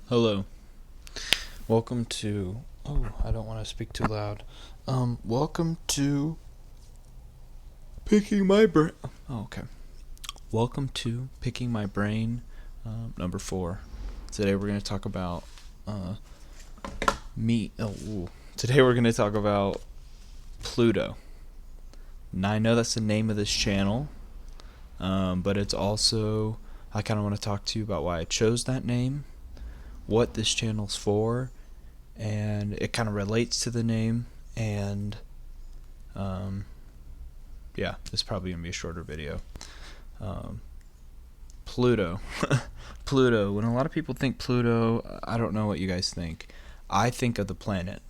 Hello. Welcome to. Oh, I don't want to speak too loud. Welcome to Picking My Brain. Oh, okay. Welcome to Picking My Brain, number 4. Today we're going to talk about me. Oh, ooh. Today we're going to talk about Pluto. Now I know that's the name of this channel, but it's also. I kind of want to talk to you about why I chose that name, what this channel's for, and it kind of relates to the name. And yeah, this is probably gonna be a shorter video. um, Pluto. Pluto, when a lot of people think Pluto, I don't know what you guys think. I think of the planet,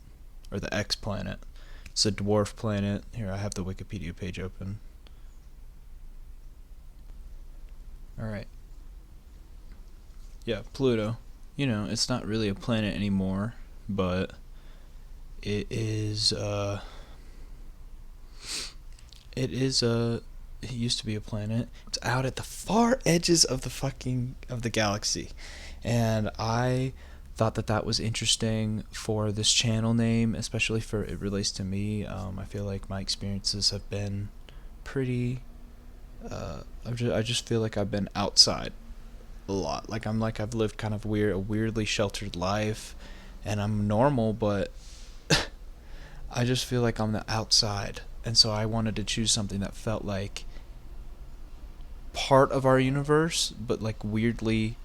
or the X planet. It's a dwarf planet. Here, I have the Wikipedia page open. Alright, yeah, Pluto. It's not really a planet anymore, but it is it used to be a planet. It's out at the far edges of the galaxy, and I thought that was interesting for this channel name, especially for it relates to me. I feel like my experiences have been pretty. I just feel like I've been outside a lot. I've lived kind of a weirdly sheltered life, and I'm normal, but I just feel like I'm the outside. And so I wanted to choose something that felt like part of our universe, but like weirdly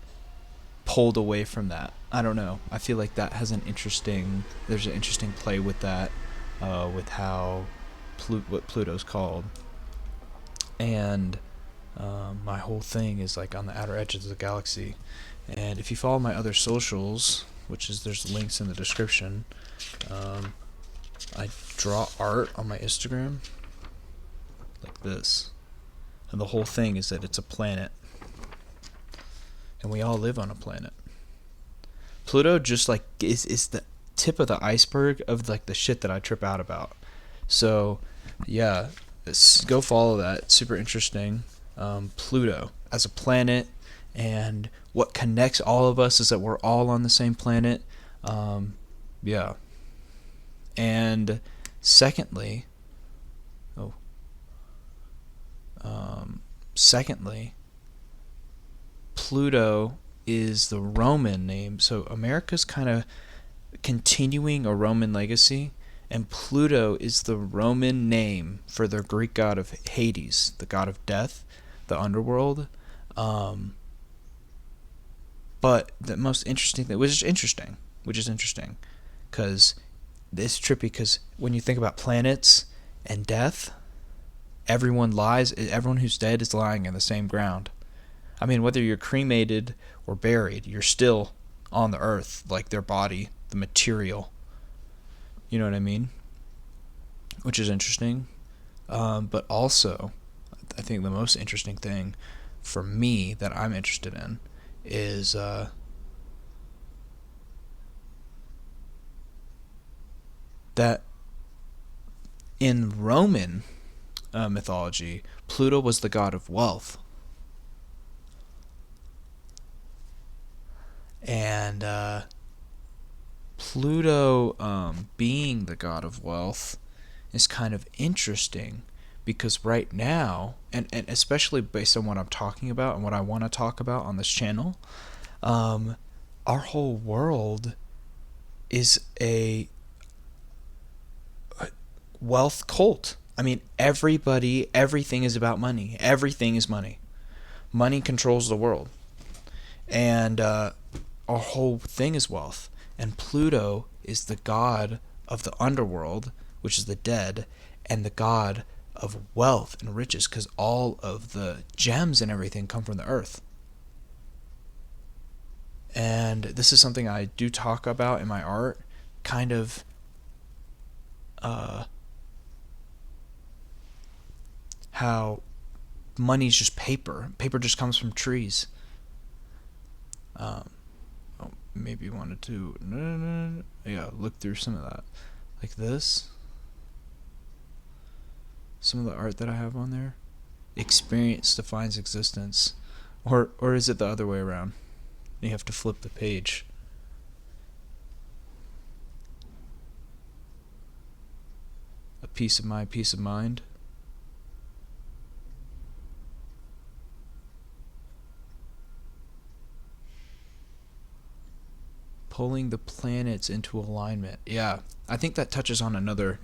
pulled away from that. I don't know. I feel like that has there's an interesting play with that, with how what Pluto's called. And my whole thing is like on the outer edges of the galaxy. And if you follow my other socials, there's links in the description, I draw art on my Instagram like this. And the whole thing is that it's a planet. And we all live on a planet. Pluto just like is the tip of the iceberg of like the shit that I trip out about. So, yeah, go follow that. It's super interesting. Pluto as a planet, and what connects all of us is that we're all on the same planet. Yeah. And secondly, oh, secondly, Pluto is the Roman name. So America's kind of continuing a Roman legacy, and Pluto is the Roman name for the Greek god of Hades, the god of death, the underworld. But the most interesting thing, which is interesting, because it's trippy, because when you think about planets and death, everyone who's dead is lying in the same ground. I mean, whether you're cremated or buried, you're still on the earth, like their body, the material. You know what I mean? Which is interesting. But also, I think the most interesting thing for me that I'm interested in is that in Roman mythology, Pluto was the god of wealth. And Pluto, being the god of wealth, is kind of interesting because right now, and especially based on what I'm talking about and what I want to talk about on this channel, our whole world is a wealth cult. I mean, everything is about money. Everything is money. Money controls the world. And our whole thing is wealth. And Pluto is the god of the underworld, which is the dead, and the god of wealth and riches, because all of the gems and everything come from the earth. And this is something I do talk about in my art, kind of how money's just paper. Paper just comes from trees. Maybe you wanted to, yeah, look through some of that, like this. Some of the art that I have on there. Experience defines existence, or is it the other way around? You have to flip the page. Peace of mind, peace of mind. Pulling the planets into alignment. Yeah, I think that touches on another.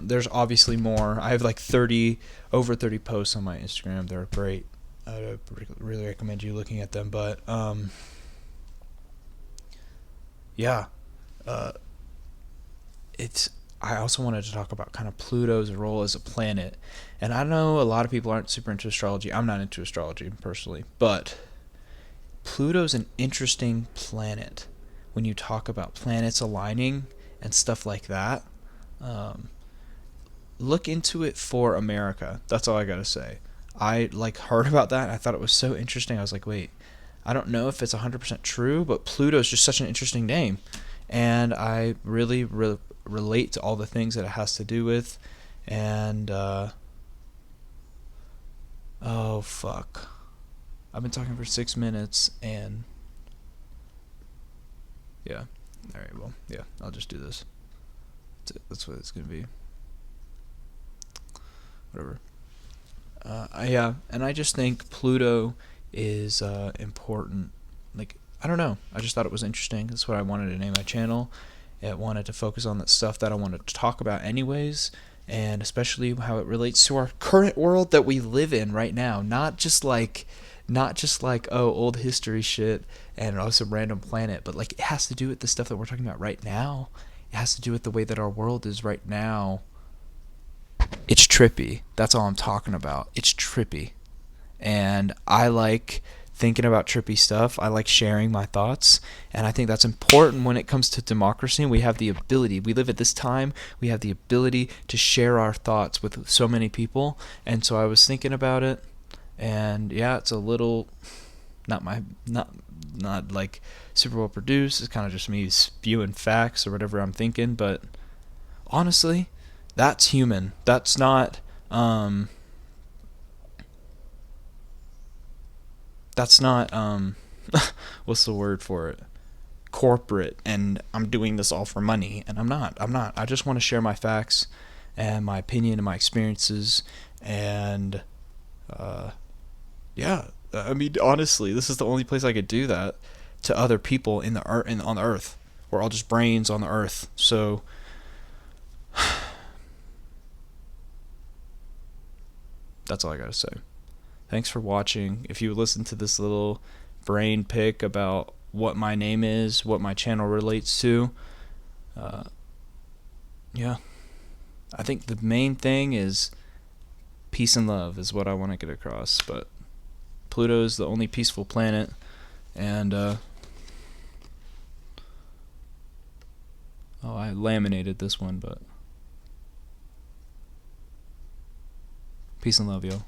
There's obviously more. I have like over 30 posts on my Instagram. They're great. I really recommend you looking at them. But yeah, uh, it's. I also wanted to talk about kind of Pluto's role as a planet, and I know a lot of people aren't super into astrology. I'm not into astrology personally, but Pluto's an interesting planet when you talk about planets aligning and stuff like that. Um, Look into it for America. That's all I gotta say. I like heard about that. And I thought it was so interesting. I was like, wait, I don't know if it's 100% true, but Pluto's just such an interesting name, and I really relate to all the things that it has to do with. And oh fuck, I've been talking for 6 minutes, and yeah. All right. Well, yeah. I'll just do this. That's what it's gonna be. Whatever. Yeah, and I just think Pluto is important. Like, I don't know. I just thought it was interesting. That's what I wanted to name my channel. I wanted to focus on that stuff that I wanted to talk about, anyways, and especially how it relates to our current world that we live in right now. Not just like oh, old history shit and oh, some random planet, but like it has to do with the stuff that we're talking about right now. It has to do with the way that our world is right now. It's trippy. That's all I'm talking about. It's trippy. And I like thinking about trippy stuff. I like sharing my thoughts. And I think that's important when it comes to democracy. We have the ability, we live at this time, we have the ability to share our thoughts with so many people. And so I was thinking about it. And yeah, it's a little not like super well produced. It's kind of just me spewing facts or whatever I'm thinking. But honestly, that's human. That's not that's not what's the word for it? Corporate, and I'm doing this all for money, and I'm not. I just want to share my facts and my opinion and my experiences, and yeah, I mean honestly, this is the only place I could do that to other people in the earth, on the earth. We're all just brains on the earth. So that's all I got to say. Thanks for watching. If you listen to this little brain pick about what my name is, what my channel relates to, uh, yeah, I think the main thing is peace and love is what I want to get across. But Pluto is the only peaceful planet, and oh, I laminated this one, but peace and love, yo.